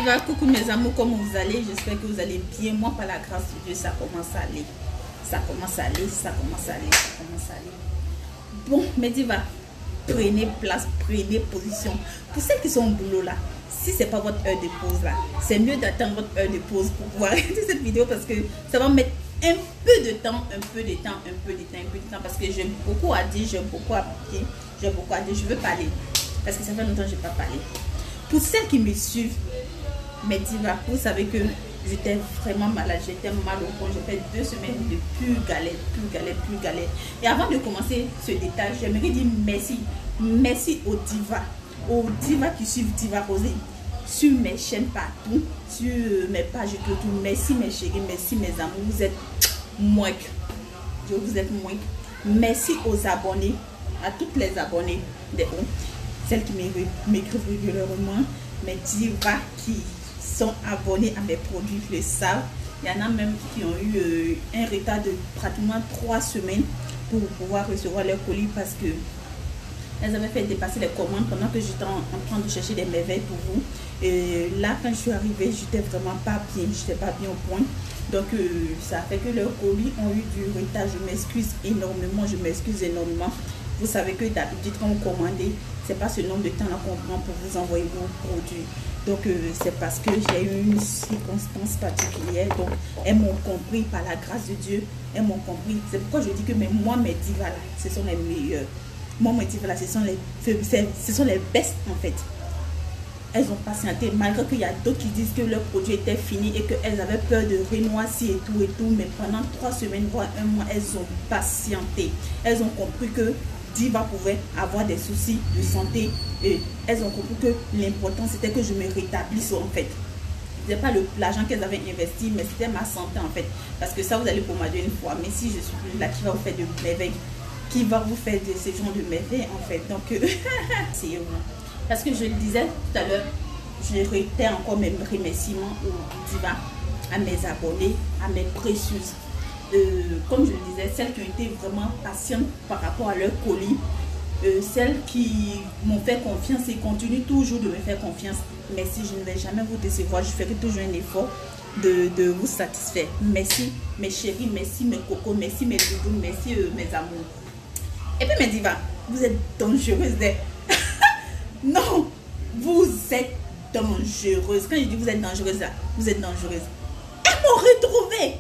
Diva, coucou mes amours, comment vous allez? J'espère que vous allez bien. Moi, par la grâce de Dieu, ça commence à aller. Ça commence à aller, ça commence à aller, ça commence à aller. Bon, mes divas, prenez place, prenez position. Pour celles qui sont au boulot là, si c'est pas votre heure de pause là, c'est mieux d'attendre votre heure de pause pour pouvoir arrêter cette vidéo parce que ça va mettre un peu de temps, parce que j'aime beaucoup à dire, j'aime beaucoup à appliquer, j'aime beaucoup à dire, je veux parler parce que ça fait longtemps que je n'ai pas parlé. Pour celles qui me suivent, mes divas, vous savez que j'étais vraiment malade, j'étais mal au fond, j'ai fait 2 semaines de pure galère. Et avant de commencer ce détail, j'aimerais dire merci aux divas qui suivent Diva Rosée sur mes chaînes partout, sur mes pages et tout. Merci mes chéris, merci mes amours, vous êtes moins que, je vous êtes moins que. Merci aux abonnés, à toutes les abonnés, celles qui m'écrivent régulièrement, mes divas qui sont abonnés à mes produits le savent. Il y en a même qui ont eu un retard de pratiquement 3 semaines pour pouvoir recevoir leur colis parce que elles avaient fait dépasser les commandes pendant que j'étais en train de chercher des merveilles pour vous. Et là, quand je suis arrivée, j'étais vraiment pas bien, j'étais pas bien au point. Donc, ça a fait que leurs colis ont eu du retard. Je m'excuse énormément, Vous savez que d'habitude, quand vous commandez, c'est pas ce nombre de temps là qu'on prend pour vous envoyer vos produits. Donc, c'est parce que j'ai eu une circonstance particulière. Donc, elles m'ont compris par la grâce de Dieu. Elles m'ont compris. C'est pourquoi je dis que mes divas là, ce sont les meilleures. Moi, mes divas là, ce sont les best en fait. Elles ont patienté, malgré qu'il y a d'autres qui disent que leur produit était fini et qu'elles avaient peur de renoisser et tout. Mais pendant 3 semaines, voire 1 mois, elles ont patienté. Elles ont compris que Diva pouvait avoir des soucis de santé et elles ont compris que l'important c'était que je me rétablisse en fait. C'était pas l'argent qu'elles avaient investi, mais c'était ma santé en fait. Parce que ça, vous allez pommader une fois, mais si je suis plus là, qui va vous faire de merveilles, qui va vous faire de ces genres de merveilles en fait. Donc, c'est vous. Parce que je le disais tout à l'heure, je réitère encore mes remerciements aux divas, à mes abonnés, à mes précieuses. Comme je le disais, celles qui ont été vraiment patientes par rapport à leur colis, celles qui m'ont fait confiance et continuent toujours de me faire confiance. Merci, je ne vais jamais vous décevoir, je ferai toujours un effort de vous satisfaire. Merci mes chéris, merci mes cocos, merci mes doudous, merci mes amours. Et puis mes divas, vous êtes dangereuses. Non, vous êtes dangereuses. Quand je dis vous êtes dangereuses là, vous êtes dangereuses. Elles m'ont retrouvée.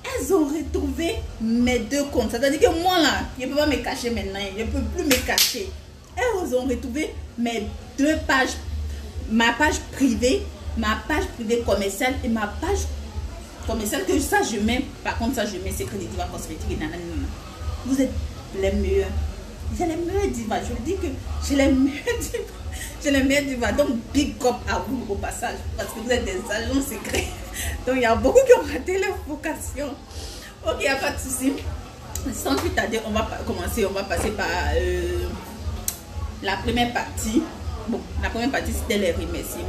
Elles ont retrouvé mes 2 comptes. C'est-à-dire que moi là, je ne peux pas me cacher maintenant. Je ne peux plus me cacher. Elles ont retrouvé mes 2 pages. Ma page privée commerciale et ma page commerciale que ça je mets. Par contre ça je mets Secret des Divas Cosmétiques. Vous êtes les meilleurs. J'ai les meilleurs divas. Je vous dis que j'ai les meilleurs divas. J'ai les meilleurs divas. Donc big up à vous au passage. Parce que vous êtes des agents secrets. Donc il y a beaucoup qui ont raté leur vocation. Ok, il n'y a pas de souci. Sans plus tarder, on va commencer. On va passer par la première partie. Bon, la première partie c'était les remerciements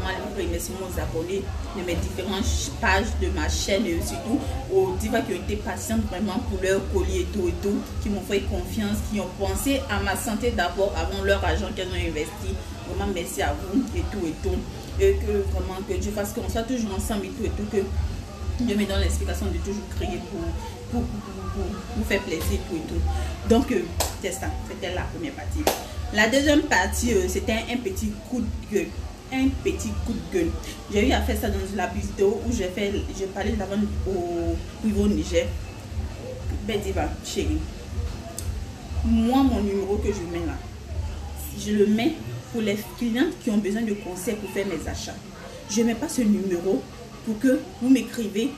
aux abonnés de mes différentes pages de ma chaîne et surtout aux divas qui ont été patientes vraiment pour leur colis et tout, qui m'ont fait confiance, qui ont pensé à ma santé d'abord avant leur argent qu'elles ont investi. Vraiment merci à vous et tout. Et que vraiment que Dieu fasse qu'on soit toujours ensemble et tout, que Dieu me donne l'explication de toujours crier pour vous faire plaisir et tout. Donc c'est ça, c'était la première partie. La deuxième partie, c'était un petit coup de gueule. J'ai eu à faire ça dans la vidéo où j'ai parlé de la vente au niveau Niger. Ben diva, chérie. Moi, mon numéro que je mets là, je le mets pour les clientes qui ont besoin de conseils pour faire mes achats. Je ne mets pas ce numéro pour que vous m'écrivez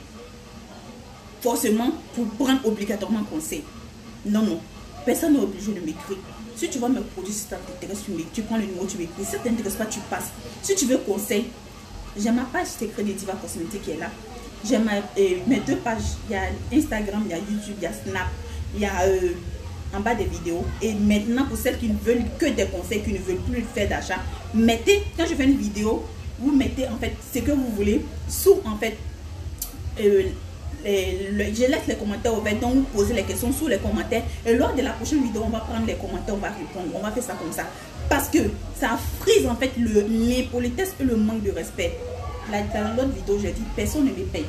forcément pour prendre obligatoirement conseil. Non. Personne n'est obligé de m'écrire. Si tu vois mes produits, si ça t'intéresse, tu prends le numéro, tu m'écris. Si ça ne t'intéresse pas, tu passes. Si tu veux conseil, j'ai ma page Secret des Divas Cosmétiques qui est là. J'ai mes 2 pages. Il y a Instagram, il y a YouTube, il y a Snap, il y a en bas des vidéos. Et maintenant, pour celles qui ne veulent que des conseils, qui ne veulent plus faire d'achat, mettez, quand je fais une vidéo, vous mettez en fait ce que vous voulez sous en fait je laisse les commentaires ouverts, donc vous posez les questions sous les commentaires et lors de la prochaine vidéo on va prendre les commentaires, on va répondre, on va faire ça comme ça parce que ça frise en fait l'impolitesse et le manque de respect. Dans l'autre vidéo, j'ai dit personne ne me paye.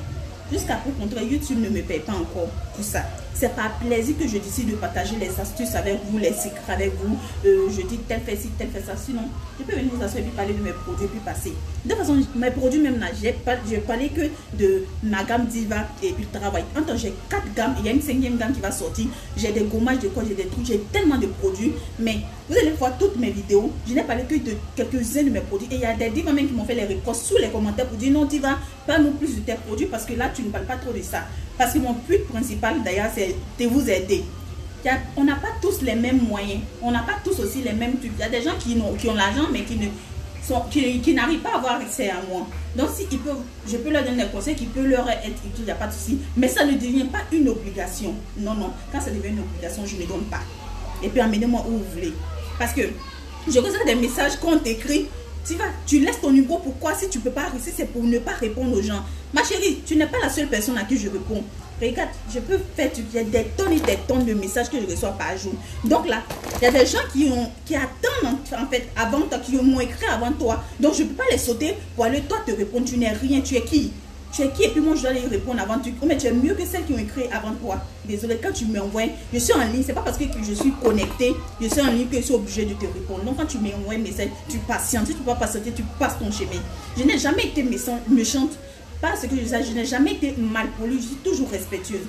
Jusqu'à pour contraire, YouTube ne me paye pas encore pour ça. C'est par plaisir que je décide de partager les astuces avec vous, les secrets avec vous. Je dis tel fait ci, tel fait ça. Sinon, je peux venir vous asseoir et puis parler de mes produits et puis passer. De toute façon, mes produits même là, je parlais que de ma gamme Diva et Ultra White. Attends, j'ai 4 gammes, il y a une 5e gamme qui va sortir. J'ai des gommages, de quoi, j'ai des trucs, j'ai tellement de produits. Mais vous allez voir toutes mes vidéos. Je n'ai parlé que de quelques-uns de mes produits. Et il y a des divas même qui m'ont fait les réponses sous les commentaires pour dire non Diva, parle-nous plus de tes produits parce que là, tu ne parles pas trop de ça. Parce que mon but principal d'ailleurs, c'est de vous aider. On n'a pas tous les mêmes moyens. On n'a pas tous aussi les mêmes trucs. Il y a des gens qui ont l'argent mais qui n'arrivent pas à avoir accès à moi. Donc si ils peuvent, je peux leur donner des conseils qui peuvent leur être utiles, il n'y a pas de souci. Mais ça ne devient pas une obligation. Non, non. Quand ça devient une obligation, je ne donne pas. Et puis emmenez-moi où vous voulez. Parce que je reçois des messages qu'on t'écrit. Tu laisses ton numéro, pourquoi? Si tu ne peux pas réussir, c'est pour ne pas répondre aux gens. Ma chérie, tu n'es pas la seule personne à qui je réponds. Regarde, je peux faire des tonnes et des tonnes de messages que je reçois par jour. Donc là, il y a des gens qui attendent en fait avant toi, qui m'ont écrit avant toi. Donc je ne peux pas les sauter pour aller toi te répondre. Tu n'es rien, tu es qui? Tu es qui? Et puis moi je dois les répondre avant. Oh, mais tu es mieux que celles qui ont écrit avant toi. Désolé, quand tu m'envoies, je suis en ligne, c'est pas parce que je suis connectée, je suis en ligne que je suis obligée de te répondre. Donc quand tu m'envoies un message, tu patientes. Si tu ne peux pas patienter, tu passes ton chemin. Je n'ai jamais été méchante. Parce que je n'ai jamais été mal polie, je suis toujours respectueuse.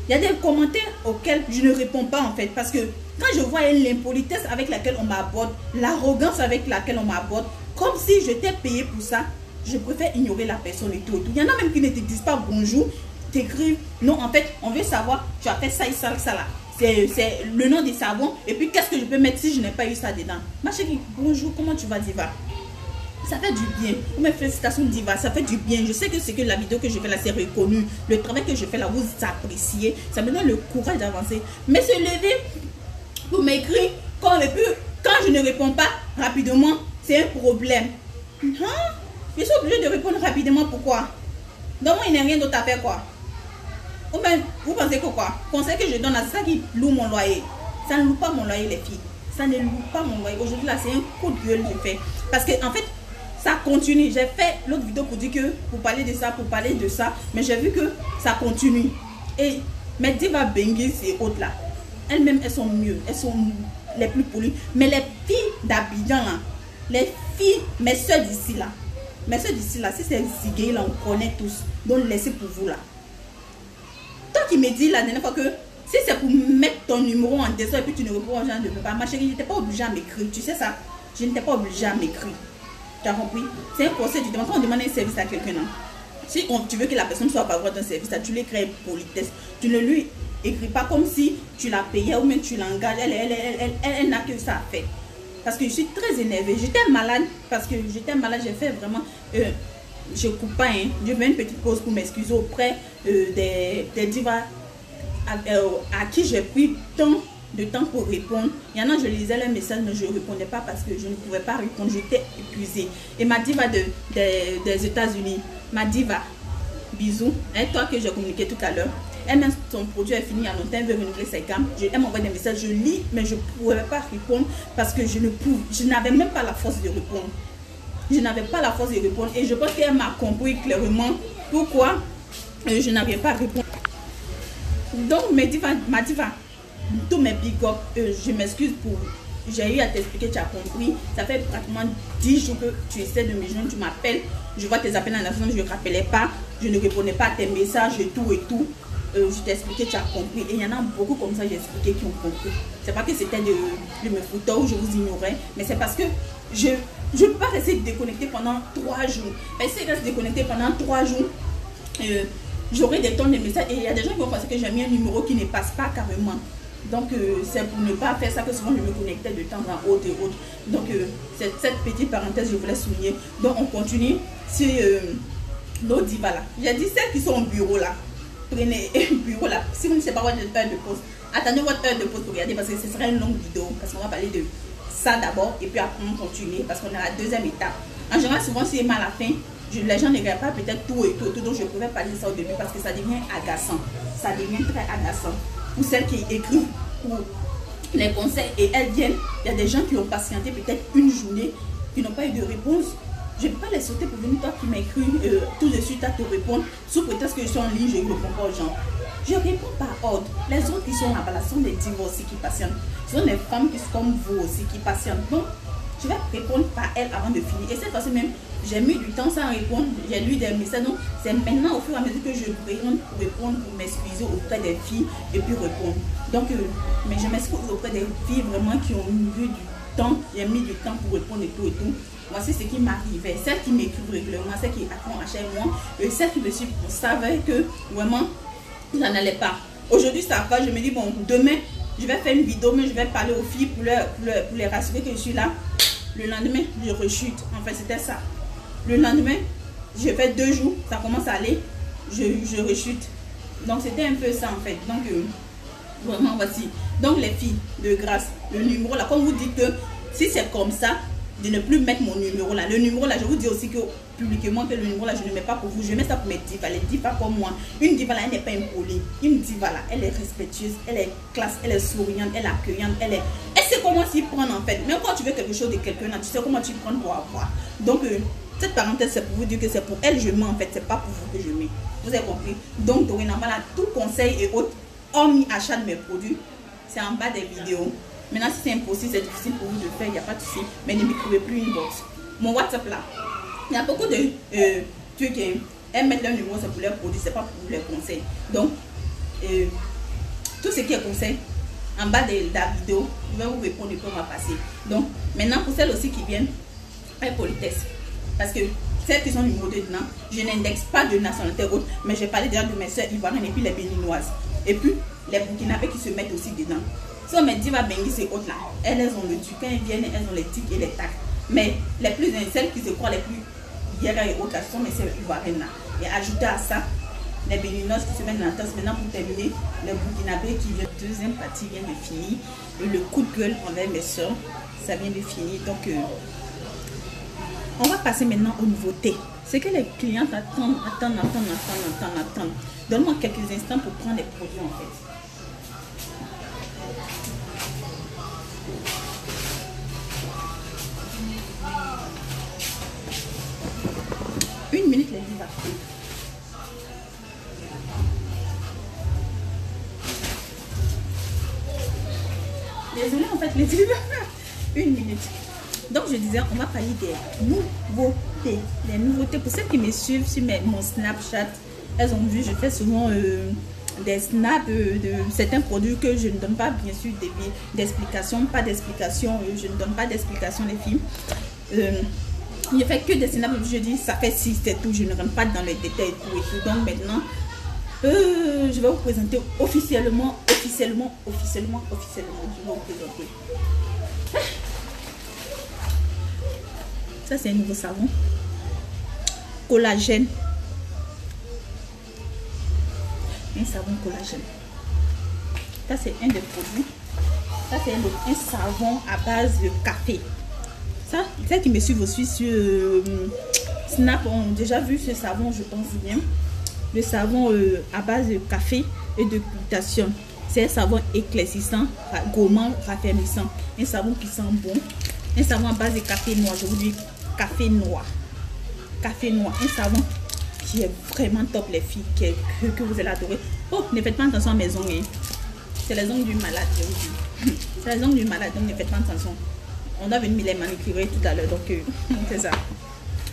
Il y a des commentaires auxquels je ne réponds pas en fait. Parce que quand je vois l'impolitesse avec laquelle on m'aborde, l'arrogance avec laquelle on m'aborde, comme si je t'ai payé pour ça, je préfère ignorer la personne et tout. Il y en a même qui ne te disent pas bonjour, t'écrivent. Non, en fait, on veut savoir, tu as fait ça et ça, ça là. C'est le nom des savons. Et puis, qu'est-ce que je peux mettre si je n'ai pas eu ça dedans? Ma chérie, bonjour, comment tu vas, Diva? Ça fait du bien. Mes félicitations Diva, ça fait du bien. Je sais que c'est que la vidéo que je fais là, c'est reconnu. Le travail que je fais là, vous appréciez. Ça me donne le courage d'avancer. Mais se lever pour m'écrire quand je ne réponds pas rapidement, c'est un problème. Je suis obligée de répondre rapidement. Pourquoi? Donc moi, il n'y a rien d'autre à faire quoi? Ou bien, vous pensez que quoi? Conseil que je donne à ça qui loue mon loyer. Ça ne loue pas mon loyer les filles. Ça ne loue pas mon loyer. Aujourd'hui là, c'est un coup de gueule que je fais. Parce que en fait, ça continue. J'ai fait l'autre vidéo pour dire que, pour parler de ça, mais j'ai vu que ça continue. Et mes Diva Bengis et autres là, elles-mêmes, elles sont mieux. Elles sont les plus polies. Mais les filles d'Abidjan là, les filles, mes soeurs d'ici là, si c'est Zigué là, on connaît tous. Donc laissez pour vous là. Toi qui me dis la dernière fois que si c'est pour mettre ton numéro en dessous et puis tu ne réponds aux gens, ne peux pas. Ma chérie, je n'étais pas obligée à m'écrire. Tu sais ça? Je n'étais pas obligée à m'écrire. Tu as compris? C'est un conseil du demande. Quand on demande un service à quelqu'un, si tu veux que la personne soit favorable d'un service, tu lui crées politesse. Tu ne lui écris pas comme si tu la payais ou même tu l'engages. Elle n'a que ça à faire. Parce que je suis très énervée. J'étais malade. Parce que j'étais malade. J'ai fait vraiment... je coupe pas. Hein. Je fais une petite pause pour m'excuser auprès des divas à qui j'ai pris tant de temps pour répondre. Il y en a, je lisais le message, mais je ne répondais pas parce que je ne pouvais pas répondre. J'étais épuisée. Et ma diva des États-Unis, ma diva, bisous, et toi que j'ai communiqué tout à l'heure, elle-même, son produit est fini à longtemps, elle veut renouveler ses gammes. Elle m'envoie des messages, je lis, mais je ne pouvais pas répondre parce que je n'avais même pas la force de répondre. Je n'avais pas la force de répondre et je pense qu'elle m'a compris clairement pourquoi je n'avais pas répondu. Donc, ma diva, tous mes big up, je m'excuse pour... J'ai eu à t'expliquer, tu as compris. Ça fait pratiquement 10 jours que tu essaies de me joindre, tu m'appelles. Je vois tes appels en absence, je ne rappelais pas. Je ne répondais pas à tes messages et tout et tout. Je t'ai expliqué, tu as compris. Et il y en a beaucoup comme ça, j'ai expliqué, qui ont compris. C'est pas que c'était de me foutre ou je vous ignorais. Mais c'est parce que je ne peux pas rester déconnecté pendant 3 jours. Et si je reste déconnecté pendant 3 jours, j'aurai des tonnes de messages. Et il y a des gens qui vont penser que j'ai mis un numéro qui ne passe pas carrément. Donc, c'est pour ne pas faire ça que souvent je me connectais de temps en autre et autres. Donc, c'est cette petite parenthèse, je voulais souligner. Donc, on continue sur nos divas là. J'ai dit celles qui sont au bureau là. Prenez un bureau là. Si vous ne savez pas votre heure de pause, attendez votre heure de pause pour regarder parce que ce sera une longue vidéo. Parce qu'on va parler de ça d'abord et puis après on continue parce qu'on est à la deuxième étape. En général, souvent, si c'est mal à la fin, les gens ne regardent pas peut-être tout et tout. Donc, je pourrais parler de ça au début parce que ça devient agaçant. Ça devient très agaçant. Pour celles qui écrivent pour les conseils et elles viennent, il y a des gens qui ont patienté peut-être une journée, qui n'ont pas eu de réponse. Je ne peux pas les sauter pour venir, toi qui m'écris tout de suite à te répondre, sous prétexte que je suis en ligne, je ne réponds pas aux gens. Je réponds par ordre. Les autres qui sont là-bas, là, sont des divorcés qui patientent. Ce sont des femmes qui sont comme vous aussi, qui patientent. Donc, je vais répondre par elles avant de finir. Et cette fois-ci même, j'ai mis du temps sans répondre. J'ai lu des messages. Donc, c'est maintenant au fur et à mesure que je réponds pour répondre, pour m'excuser auprès des filles et puis répondre. Donc, mais je m'excuse auprès des filles vraiment qui ont eu du temps. J'ai mis du temps pour répondre et tout et tout. Voici ce qui m'arrivait. Celles qui m'écrivent régulièrement, celles qui attendent à chaque mois, et celles qui me suivent savaient que vraiment, ça n'allait pas. Aujourd'hui, ça va. Je me dis, bon, demain, je vais faire une vidéo, mais je vais parler aux filles pour les rassurer que je suis là. Le lendemain, je rechute. En fait, c'était ça. Le lendemain, je fais 2 jours, ça commence à aller, je rechute. Donc, c'était un peu ça, en fait. Donc, vraiment, voici. Donc, les filles, de grâce, le numéro là, comme vous dites que si c'est comme ça, de ne plus mettre mon numéro là. Le numéro là, je vous dis aussi que publiquement que le numéro là, je ne mets pas pour vous. Je mets ça pour mes divas. Les divas comme moi. Une diva là, elle n'est pas impolie. Une diva là, elle est respectueuse, elle est classe, elle est souriante, elle est accueillante, elle sait comment s'y prendre en fait. Même quand tu veux quelque chose de quelqu'un là, tu sais comment tu prends pour avoir. Donc, cette parenthèse, c'est pour vous dire que c'est pour elle, je mets en fait. C'est pas pour vous que je mets. Vous avez compris? Donc, dorénavant là, tout conseil et autres, hormis achat de mes produits, c'est en bas des vidéos. Maintenant, si c'est impossible, c'est difficile pour vous de faire, il n'y a pas de souci. Mais ne m'écrivez plus une box. Mon WhatsApp là, il y a beaucoup de trucs qui mettent leur numéro, c'est pour leurs produits, c'est pas pour vous les conseils. Donc, tout ce qui est conseil, en bas de la vidéo, je vais vous répondre et puis on va passer. Donc, maintenant, pour celles aussi qui viennent, avec politesse. Parce que celles qui sont numérotées dedans, je n'indexe pas de nationalité haute, mais j'ai parlé déjà de mes soeurs ivoiriennes et puis les béninoises. Et puis, les burkinabés qui se mettent aussi dedans. Si on me dit va baigner ces autres là, elles ont le truc, quand elles viennent, elles ont les tics et les tacs. Mais les plus celles qui se croient les plus hiérarchiques et autres là, ce sont mes sœurs ivoiriennes là. Et ajouter à ça, les béninoises qui se mettent dans la tasse. Maintenant pour terminer, les burkinabés qui viennent. Deuxième partie vient de finir. Et le coup de gueule envers mes soeurs, ça vient de finir. Donc on va passer maintenant aux nouveautés. C'est que les clients attendent. Donne-moi quelques instants pour prendre les produits en fait. Une minute les divas. Désolée en fait les divas. Une minute. Donc je disais, on va parler des nouveautés. Les nouveautés pour celles qui me suivent sur mon Snapchat, elles ont vu, je fais souvent des snaps de certains produits que je ne donne pas bien sûr d'explications, pas d'explications, je ne donne pas d'explications les filles. Il ne fait que des snaps, je dis ça fait 6, c'est tout, je ne rentre pas dans les détails et tout. Donc maintenant, je vais vous présenter officiellement, je vais vous présenter. Ça c'est un nouveau savon. Collagène. Un savon collagène. Ça c'est un des produits. Ça c'est un savon à base de café. Ça, celles qui me suivent aussi sur Snap ont déjà vu ce savon, je pense bien. Le savon à base de café et de glutation. C'est un savon éclaircissant, gourmand, raffermissant. Un savon qui sent bon. Un savon à base de café noir. Je vous dis café noir. Café noir. Un savon qui est vraiment top les filles. Que vous allez adorer. Oh, ne faites pas attention à mes ongles. C'est les ongles du malade, je vous dis. C'est les ongles du malade, donc ne faites pas attention. On doit venir les manicurer tout à l'heure. Donc, c'est ça.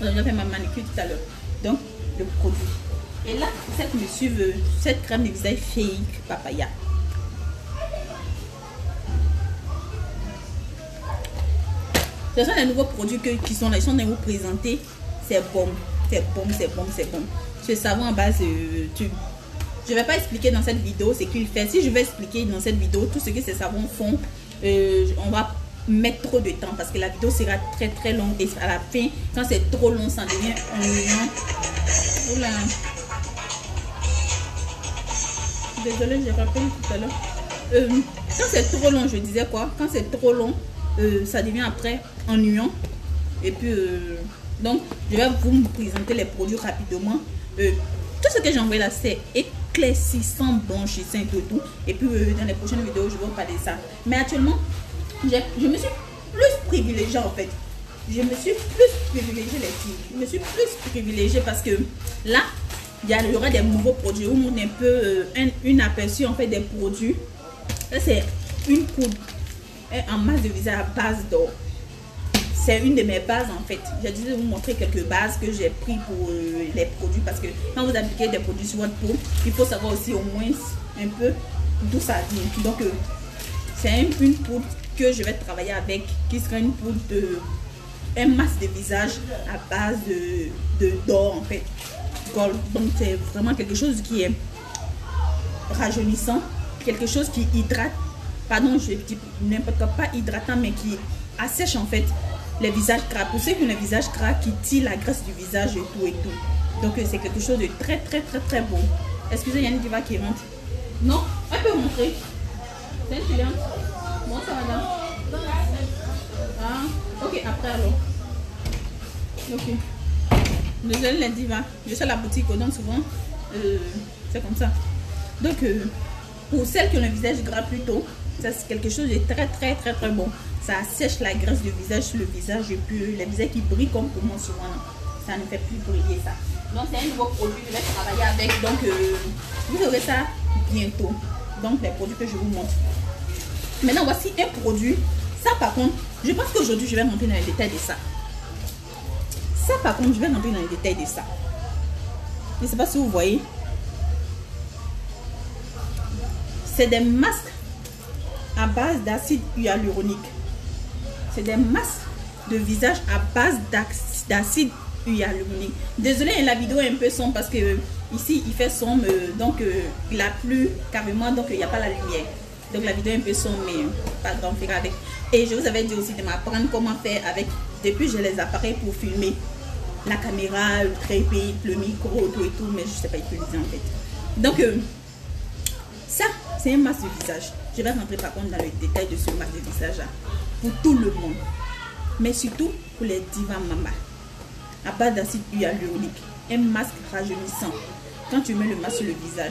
On doit faire ma manicure tout à l'heure. Donc, le produit. Et là, pour celles qui me suivent, cette crème de visage Fake Papaya. Ce sont les nouveaux produits qui sont là. Ils sont dans vous présenter. C'est bon. C'est bon, c'est bon, c'est bon. Ce savon à base de tube. Je ne vais pas expliquer dans cette vidéo ce qu'il fait. Si je vais expliquer dans cette vidéo tout ce que ces savons font, on va mettre trop de temps parce que la vidéo sera très très longue et à la fin, quand c'est trop long, ça devient ennuyant. Oula. Désolée, j'ai rappelé tout à l'heure. Quand c'est trop long, je disais quoi? Quand c'est trop long, ça devient après ennuyant. Et puis, donc, je vais vous présenter les produits rapidement. Tout ce que j'ai envoyé là, c'est éclaircissant, blanchissant et tout. Et puis, dans les prochaines vidéos, je vais vous parler de ça. Mais actuellement, je me suis plus privilégiée en fait. je me suis plus privilégiée les filles. Je me suis plus privilégiée parce que là, il y aura des nouveaux produits. Où on a un peu une aperçu en fait des produits. Là, c'est une poudre en masse de visage à base d'or. C'est une de mes bases en fait. J'ai dû vous montrer quelques bases que j'ai pris pour les produits parce que quand vous appliquez des produits sur votre peau, il faut savoir aussi au moins un peu d'où ça vient. Donc c'est une poudre que je vais travailler avec qui sera une poudre de un masque de visage à base d'or en fait. Gold. Donc c'est vraiment quelque chose qui est rajeunissant, quelque chose qui hydrate, pardon je dis n'importe quoi, pas hydratant mais qui assèche en fait les visages gras. Pour ceux qui ont les visages gras, qui tire la graisse du visage et tout. Donc c'est quelque chose de très bon. Excusez, il y a une diva qui rentre. Non, elle peut montrer. C'est une cliente. Bon ça madame. Ah, ok, après alors. Ok. Désolé les divas. Je suis à la boutique, donc souvent c'est comme ça. Donc pour celles qui ont le visage gras plutôt, ça c'est quelque chose de très bon. Ça assèche la graisse du visage sur le visage et puis les visages qui brillent comme pour moi souvent. Ça ne fait plus briller ça. Donc c'est un nouveau produit que je vais travailler avec. Donc vous aurez ça bientôt. Donc les produits que je vous montre. Maintenant voici un produit. Ça par contre, je pense qu'aujourd'hui je vais rentrer dans les détails de ça. Ça par contre, je vais rentrer dans les détails de ça. Je ne sais pas si vous voyez. C'est des masques à base d'acide hyaluronique. C'est des masques de visage à base d'acide hyaluronique. Désolé, la vidéo est un peu sombre parce que ici il fait sombre, donc il a plu carrément, donc il n'y a pas la lumière. Donc la vidéo est un peu sombre, mais pas grave, on fera avec. Et je vous avais dit aussi de m'apprendre comment faire avec. Depuis j'ai les appareils pour filmer. La caméra, le trépied, le micro, tout et tout, mais je ne sais pas utiliser en fait. Donc ça, c'est un masque de visage. Je vais rentrer par contre dans le détail de ce masque de visage là. Pour tout le monde. Mais surtout pour les divas mamas. À base d'acide hyaluronique. Un masque rajeunissant. Quand tu mets le masque sur le visage.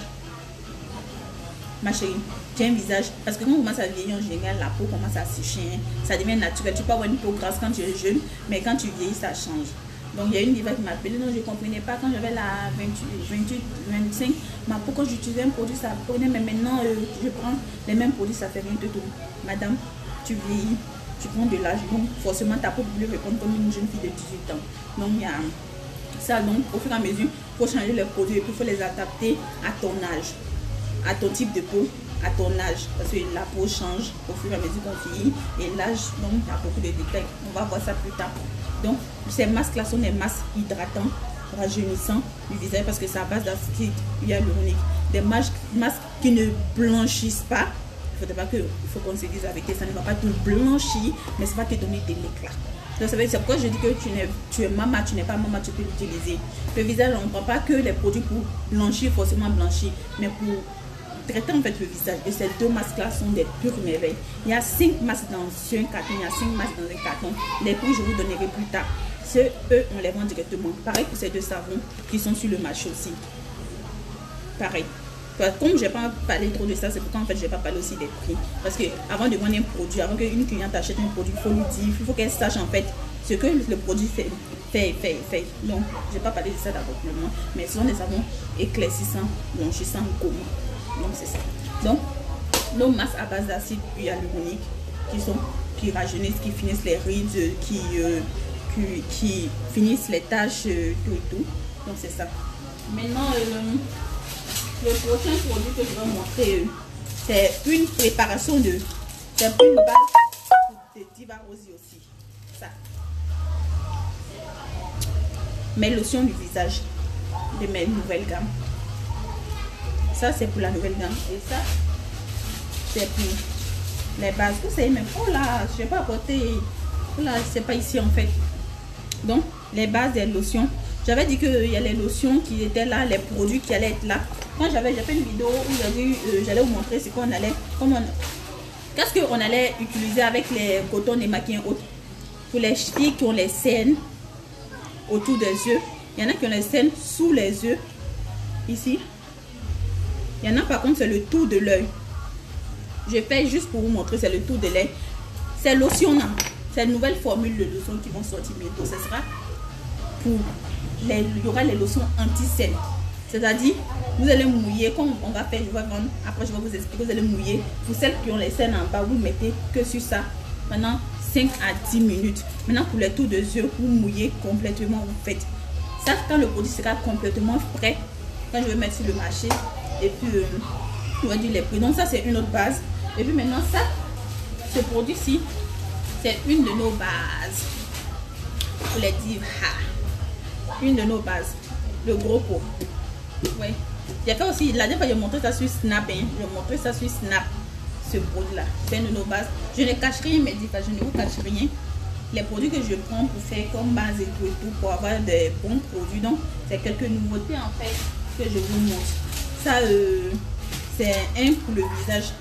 Ma chérie, tu as un visage. Parce que quand on commence à vieillir en général, la peau commence à sécher. Ça devient naturel. Tu peux avoir une peau grasse quand tu es jeune. Mais quand tu vieillis, ça change. Donc il y a une diva qui m'a appelé. Non, je ne comprenais pas. Quand j'avais la 28, 25, ma peau, quand j'utilisais un produit, ça prenait. Mais maintenant, je prends les mêmes produits, ça fait rien de tout. Madame, tu vieillis. Tu prends de l'âge, donc forcément ta peau peut répondre comme une jeune fille de 18 ans. Donc il y a ça, donc au fur et à mesure, il faut changer les produits et puis il faut les adapter à ton âge, à ton type de peau, à ton âge. Parce que la peau change au fur et à mesure qu'on vieillit et l'âge, donc il y a beaucoup de détails. On va voir ça plus tard. Donc ces masques-là sont des masques hydratants, rajeunissants du visage parce que c'est à base d'acide hyaluronique. Des masques qui ne blanchissent pas. Il ne faudrait pas faut qu'on se dise avec ça ne va pas te blanchir, mais ça va te donner de l'éclat. Donc c'est pourquoi je dis que tu es maman, tu n'es pas maman, tu peux l'utiliser. Le visage, on ne prend pas que les produits pour blanchir, forcément blanchir, mais pour traiter en fait le visage. Et ces deux masques-là sont des pures merveilles. Il y a 5 masques dans un carton, il y a 5 masques dans un carton. Les prix, je vous donnerai plus tard. Ceux, eux, on les vend directement. Pareil pour ces deux savons qui sont sur le marché aussi. Pareil. Comme je n'ai pas parlé trop de ça, c'est pourquoi en fait je ne vais pas parler aussi des prix. Parce que avant de vendre un produit, avant qu'une cliente achète un produit, il faut lui dire, il faut qu'elle sache en fait ce que le produit fait. Donc, je ne vais pas parler de ça d'abord pour le moment, mais ce sont des savons éclaircissants, blanchissants, gommants. Donc c'est ça. Donc, nos masques à base d'acide hyaluronique qui rajeunissent, qui finissent les rides, qui finissent les taches, tout et tout. Donc c'est ça. Maintenant, le prochain produit que je vais montrer, c'est une préparation de... C'est une base de Diva Rosy aussi. Ça. Mes lotions du visage de mes nouvelles gammes. Ça, c'est pour la nouvelle gamme. Et ça, c'est pour les bases. Vous savez même, oh là, je n'ai pas apporté... Oh là, c'est pas ici en fait. Donc, les bases des lotions. J'avais dit qu'il y a les lotions qui étaient là, les produits qui allaient être là. Quand j'ai fait une vidéo où j'allais vous montrer ce qu'on allait, qu'est-ce qu'on allait utiliser avec les cotons démaquillants autres. Pour les filles qui ont les cernes autour des yeux. Il y en a qui ont les cernes sous les yeux. Ici. Il y en a par contre, c'est le tour de l'œil. Je fais juste pour vous montrer, c'est le tour de l'œil. Ces lotions-là, ces nouvelles formules de lotions qui vont sortir bientôt, ce sera pour il y aura les lotions anti-sel. C'est-à-dire, vous allez mouiller, comme on va faire, je vais vendre, après je vais vous expliquer, vous allez mouiller. Pour celles qui ont les scènes en bas, vous mettez que sur ça. Maintenant, 5 à 10 minutes. Maintenant, pour les tours de yeux, vous mouillez complètement, vous faites. Ça, quand le produit sera complètement prêt, quand je vais mettre sur le marché, et puis, on va dire les prix. Donc, ça, c'est une autre base. Et puis maintenant, ça, ce produit-ci, c'est une de nos bases. Pour les divas. Une de nos bases. Le gros pot. Oui. J'ai fait aussi, la dernière fois, j'ai montré ça sur Snap. Hein. J'ai montré ça sur Snap. Ce produit-là. C'est une de nos bases. Je ne cache rien, mais divas, je ne vous cache rien. Les produits que je prends pour faire comme base et tout, pour avoir des bons produits. Donc, c'est quelques nouveautés en fait que je vous montre. Ça, c'est un pour le visage.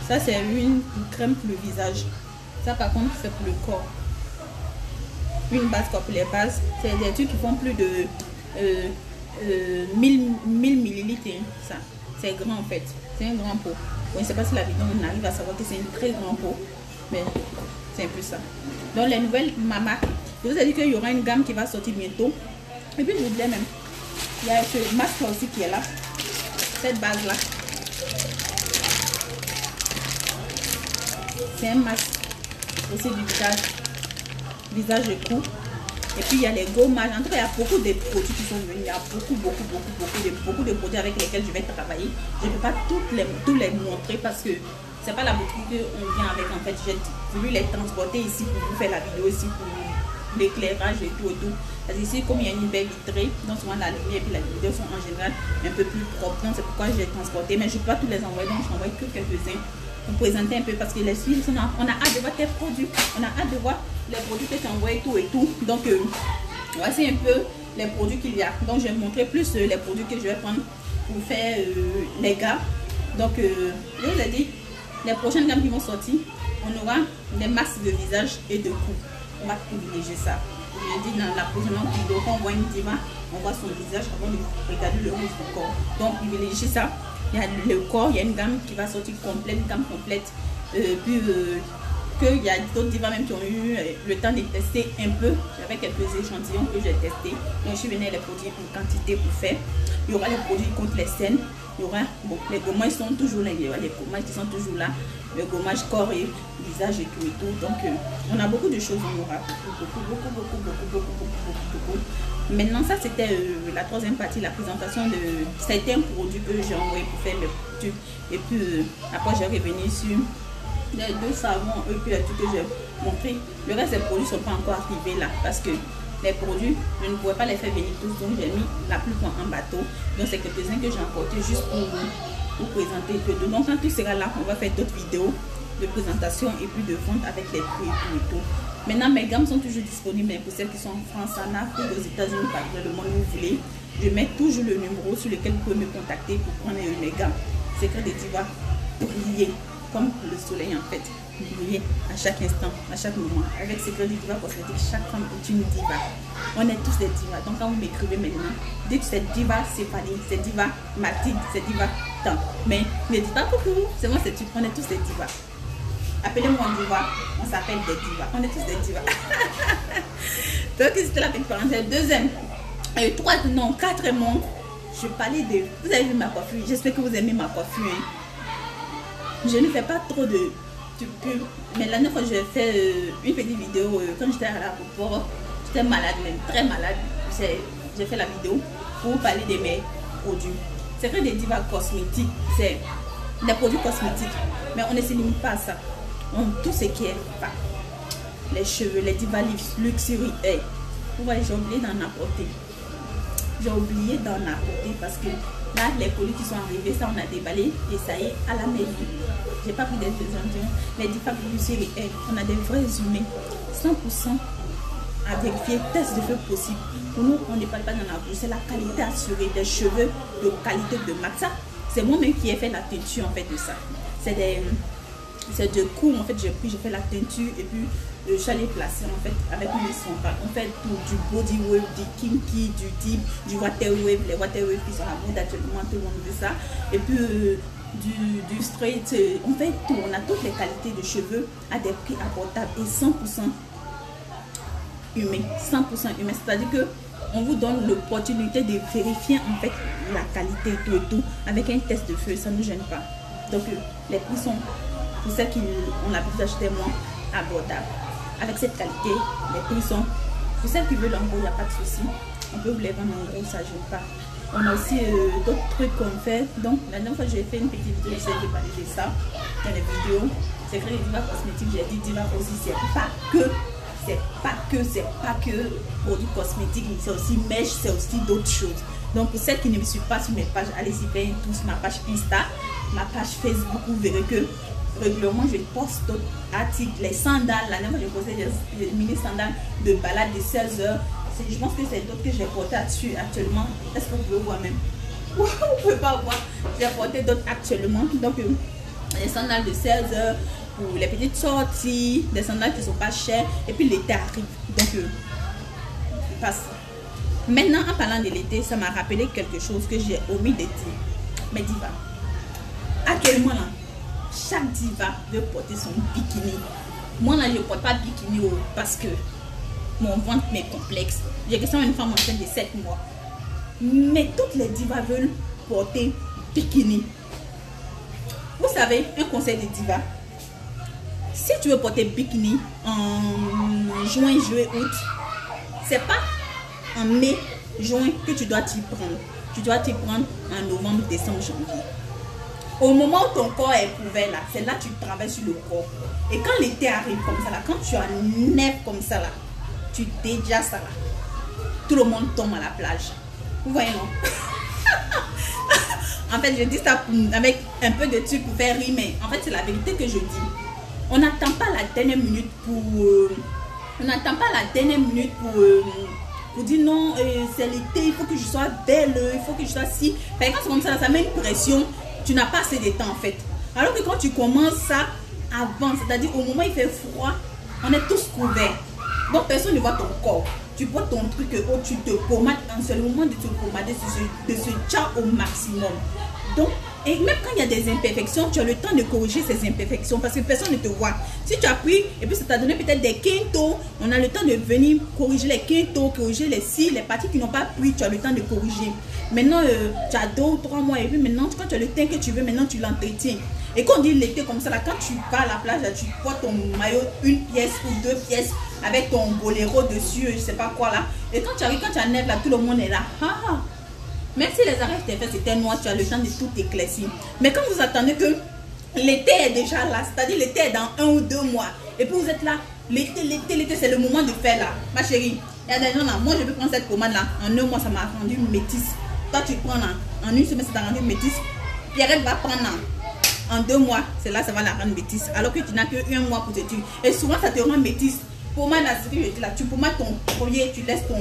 Ça, c'est une crème pour le visage. Ça, par contre, c'est pour le corps. Une base comme pour les bases. C'est des trucs qui font plus de 1000 millilitres. Hein, ça, c'est grand en fait. C'est un grand pot. Je ne sais pas si la vidéo on arrive à savoir que c'est un très grand pot. Mais c'est un peu ça. Donc, les nouvelles Mama. Je vous ai dit qu'il y aura une gamme qui va sortir bientôt. Et puis, je vous disais même, il y a ce masque là aussi qui est là. Cette base là. C'est un masque aussi du visage et cou. Et puis il y a les gommages. En tout cas, il y a beaucoup de produits qui sont venus. Il y a beaucoup de produits avec lesquels je vais travailler. Je ne peux pas tous les montrer parce que c'est pas la boutique qu'on vient avec. En fait, j'ai voulu les transporter ici pour vous faire la vidéo ici pour l'éclairage et tout et tout. Parce que ici, comme il y a une belle vitrée, donc souvent la lumière et puis la vidéo sont en général un peu plus propres. Donc c'est pourquoi je les transporté. Mais je ne peux pas tous les envoyer. Donc je n'envoie que quelques-uns. Vous présenter un peu parce que les filles, on a hâte de voir tes produits, on a hâte de voir les produits que tu envoies et tout et tout. Donc voici un peu les produits qu'il y a. Donc je vais montrer plus les produits que je vais prendre pour faire les gars. Donc je vous ai dit, les prochaines gammes qui vont sortir, on aura des masques de visage et de cou. On va privilégier ça. Je dis dans la prochaine vidéo, quand on voit une diva, on voit son visage avant de regarder le reste du corps. Donc privilégier ça. Il y a le corps, il y a une gamme qui va sortir complète, une gamme complète. Puis qu'il y a d'autres divas même qui ont eu le temps de tester un peu. J'avais quelques échantillons que j'ai testés. Donc je suis venue les produits en quantité pour faire. Il y aura les produits contre les scènes. Il y aura, bon, les gommages sont toujours là. Il y aura les gommages qui sont toujours là. Le gommage corps et visage et tout et tout. Donc on a beaucoup de choses. On aura beaucoup. Maintenant, ça c'était la troisième partie, la présentation de certains produits que j'ai envoyé pour faire mes trucs. Et puis après, j'ai revenu sur les deux savons et puis les trucs que j'ai montré. Le reste des produits ne sont pas encore arrivés là parce que les produits, je ne pouvais pas les faire venir tous. Donc, j'ai mis la plupart en bateau. Donc, c'est quelques-uns que j'ai emportés juste pour vous présenter. Donc, quand tout sera là, on va faire d'autres vidéos de présentation et puis de vente avec les prix et tout. Maintenant, mes gammes sont toujours disponibles pour celles qui sont en France, en Afrique, aux États-Unis, par le monde où vous voulez. Je mets toujours le numéro sur lequel vous pouvez me contacter pour prendre mes gammes. Secret des divas, briller comme le soleil en fait. Briller à chaque instant, à chaque moment. Avec Secret des divas, parce que chaque femme est une diva. On est tous des divas. Donc quand vous m'écrivez maintenant, dites c'est diva Stéphanie, c'est diva Mathilde, c'est diva tant. Mais ne dites pas coucou, c'est moi, c'est tu. On est tous des divas. Appelez-moi diva, on s'appelle des divas. On est tous des divas. Donc c'était la petite parenthèse. Deuxième, troisième, non, quatrièmement, je parlais de... Vous avez vu ma coiffure, j'espère que vous aimez ma coiffure. Hein. Je ne fais pas trop de pub. Mais la dernière fois, j'ai fait une petite vidéo quand j'étais à l'aéroport. J'étais malade, même très malade. J'ai fait la vidéo pour vous parler de mes produits. C'est vrai des divas cosmétiques, c'est des produits cosmétiques. Mais on ne se limite pas à ça. Tout ce qui est pas les cheveux, les divas luxury. Hey, vous voyez, j'ai oublié d'en apporter. J'ai oublié d'en apporter parce que là, les colis qui sont arrivés, ça on a déballé et ça y est, à la mairie. J'ai pas pris des échantillons. Les divas luxury, hey, on a des vrais humains. 100% à vérifier, test de feu possible. Pour nous, on ne parle pas dans la bouche. C'est la qualité assurée des cheveux de qualité de max. C'est moi-même qui ai fait la teinture en fait de ça. C'est de cours en fait, j'ai fait la teinture et puis je suis allée placer en fait avec une centrale. On fait tout, du body wave, du kinky, du deep, du water wave, les water wave qui sont à la mode actuellement, tout le monde veut ça. Et puis du straight. On fait tout, on a toutes les qualités de cheveux à des prix abordables et 100% humain. 100% humain, c'est-à-dire que on vous donne l'opportunité de vérifier en fait la qualité et tout avec un test de feu, ça ne nous gêne pas. Donc les prix sont, pour ceux qui ont l'habitude d'acheter moins, abordables. Avec cette qualité, les prix sont, pour celles qui veulent en gros, il n'y a pas de souci. On peut vous les vendre en gros, ça ne gêne pas. On a aussi d'autres trucs qu'on fait. Donc la dernière fois j'ai fait une petite vidéo, j'essaie de parler de ça dans les vidéos. C'est vrai, les Diva cosmétiques, j'ai dit Diva aussi, c'est pas que produits cosmétiques, c'est aussi mèche, c'est aussi d'autres choses. Donc pour celles qui ne me suivent pas sur mes pages, allez-y faire un tour sur ma page Insta, ma page Facebook, vous verrez que régulièrement je poste d'autres articles, les sandales, la dernière fois j'ai posté des mini sandales de balade de 16 heures. Je pense que c'est d'autres que j'ai porté dessus actuellement. Est-ce que vous pouvez voir même? Vous ne pouvez pas voir. J'ai porté d'autres actuellement. Donc les sandales de 16 heures pour les petites sorties, des sandales qui ne sont pas chères. Et puis l'été arrive. Donc passe. Maintenant, en parlant de l'été, ça m'a rappelé quelque chose que j'ai omis de dire. Mais diva, actuellement là, chaque diva veut porter son bikini. Moi là, je ne porte pas de bikini parce que mon ventre m'est complexe. J'ai question une femme enceinte de 7 mois. Mais toutes les divas veulent porter bikini. Vous savez, un conseil de diva. Si tu veux porter bikini en juin, juillet, août, c'est pas en mai, juin que tu dois t'y prendre. Tu dois t'y prendre en novembre, décembre, janvier. Au moment où ton corps est couvert là, c'est là que tu travailles sur le corps. Et quand l'été arrive comme ça là, quand tu as neige comme ça là, tu déjà ça là. Tout le monde tombe à la plage. Vous voyez non? En fait, je dis ça avec un peu de truc pour faire rire, mais en fait, c'est la vérité que je dis. On n'attend pas la dernière minute pour... on n'attend pas la dernière minute pour dire non, c'est l'été, il faut que je sois belle, il faut que je sois si... Quand c'est comme ça, ça met une pression. Tu n'as pas assez de temps en fait. Alors que quand tu commences ça avant, c'est-à-dire au moment où il fait froid, on est tous couverts. Donc personne ne voit ton corps. Tu portes ton truc haut, tu te pommades en seul moment de te pommader, de se tchar au maximum. Donc, et même quand il y a des imperfections, tu as le temps de corriger ces imperfections parce que personne ne te voit. Si tu as pris et puis ça t'a donné peut-être des quintos, on a le temps de venir corriger les quintos, corriger les cils, les parties qui n'ont pas pris, tu as le temps de corriger. Maintenant, tu as 2 ou 3 mois et puis maintenant, quand tu as le teint que tu veux, maintenant tu l'entretiens. Et quand on dit l'été comme ça, là, quand tu vas à la plage, là, tu portes ton maillot, une pièce ou 2 pièces avec ton boléro dessus, je sais pas quoi là. Et quand tu arrives, quand tu as neige là, tout le monde est là. Même si les arrêts étaient faits, c'était noir, tu as le temps de tout éclaircir. Mais quand vous attendez que l'été est déjà là, c'est-à-dire l'été est dans 1 ou 2 mois, et puis vous êtes là, l'été, c'est le moment de faire là. Ma chérie, il y a des gens là, moi je peux prendre cette pommade là, en 1 mois ça m'a rendu une métisse. Toi tu prends là, en 1 semaine ça t'a rendu une métisse. Pierrette va prendre là, en 2 mois, c'est là ça va la rendre métisse. Alors que tu n'as que 1 mois pour te tuer. Et souvent ça te rend métisse. Pommade là, ce que je dis là, tu pommades ton collier, tu laisses ton...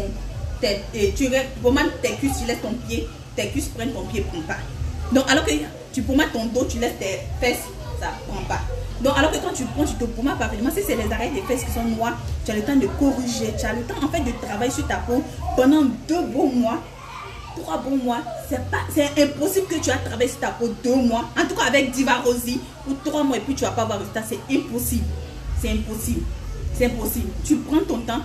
tu pommades tes cuisses, tu laisses ton pied, tes cuisses prennent ton pied, prend pas. Donc alors que tu pommades ton dos, tu laisses tes fesses, ça prend pas. Donc alors que quand tu prends, tu te pommades parfaitement. Si c'est les arrêts des fesses qui sont noirs, tu as le temps de corriger, tu as le temps en fait de travailler sur ta peau pendant 2 bons mois, 3 bons mois. C'est impossible que tu as travaillé sur ta peau 2 mois. En tout cas avec Diva Rosy, ou 3 mois et puis tu vas pas avoir résultat, c'est impossible. C'est impossible. C'est impossible. Tu prends ton temps.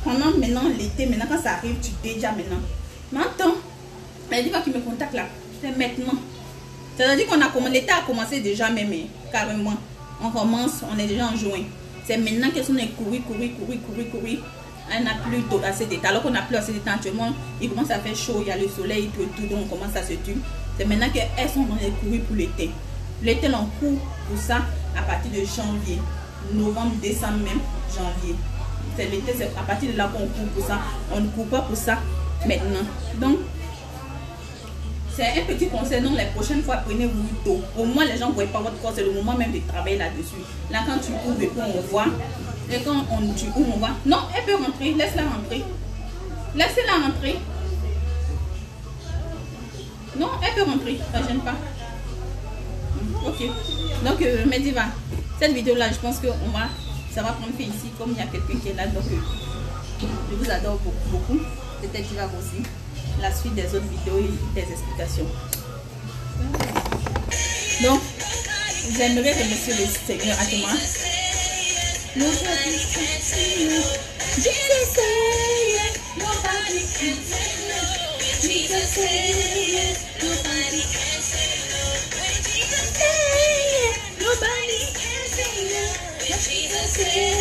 Pendant maintenant l'été, maintenant quand ça arrive, tu déjà maintenant. Maintenant, les divas qui me contactent là, c'est maintenant. C'est-à-dire qu'on a commencé, l'été a commencé déjà même, carrément. On commence, on est déjà en juin. C'est maintenant qu'elles sont courir. Elle n'a plus assez d'état. Alors qu'on n'a plus assez d'état actuellement, il commence à faire chaud, il y a le soleil, tout, donc on commence à se tuer. C'est maintenant qu'elles sont dans les courir pour l'été. L'été, on court pour ça à partir de janvier. Novembre, décembre même, janvier. C'est l'été, c'est à partir de là qu'on court pour ça. On ne court pas pour ça maintenant. Donc, c'est un petit conseil. Donc, les prochaines fois, prenez-vous tôt. Au moins, les gens ne voient pas votre corps. C'est le moment même de travailler là-dessus. Là, quand tu ouvres et puis on voit. Et quand tu ouvres, on voit. Non, elle peut rentrer. Laisse-la rentrer. Laissez-la rentrer. Non, elle peut rentrer. Ça ne gêne pas. Ok. Donc, mes divas, cette vidéo-là, je pense que ça va prendre fin ici. Comme il y a quelqu'un qui est là. Donc, je vous adore beaucoup. C'était Diva aussi. La suite des autres vidéos et des explications. Donc, j'aimerais remercier le Seigneur à toi. Nobody can say